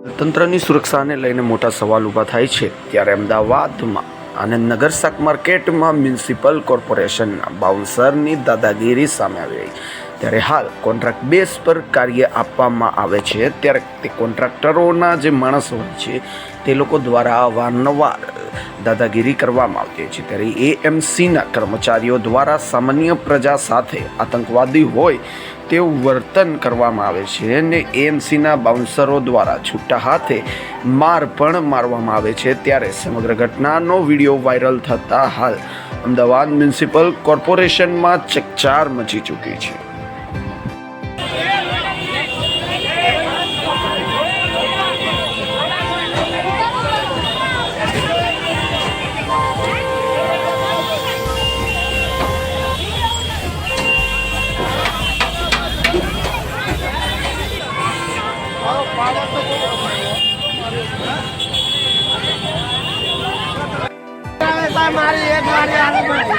તંત્રની સુરક્ષાને લઈને મોટા સવાલ ઊભા થાય છે ત્યારે અમદાવાદમાં આનંદનગર શાક માર્કેટમાં મ્યુનિસિપલ કોર્પોરેશનના બાઉન્સરની દાદાગીરી સામે આવી રહી. ત્યારે હાલ કોન્ટ્રાક્ટ બેઝ પર કાર્ય આપવામાં આવે છે ત્યારે તે કોન્ટ્રાક્ટરોના જે માણસો હોય છે તે લોકો દ્વારા અવારનવાર દાદાગીરી કરવામાં આવતી છે. ત્યારે એએમસીના કર્મચારીઓ દ્વારા સામાન્ય પ્રજા સાથે આતંકવાદી હોય તેવું વર્તન કરવામાં આવે છે અને એએમસીના બાઉન્સરો દ્વારા છૂટા હાથે માર પણ મારવામાં આવે છે. ત્યારે સમગ્ર ઘટનાનો વિડીયો વાયરલ થતાં હાલ અમદાવાદ મ્યુનિસિપલ કોર્પોરેશનમાં ચકચાર મચી ચૂકી છે. મારી એક મારી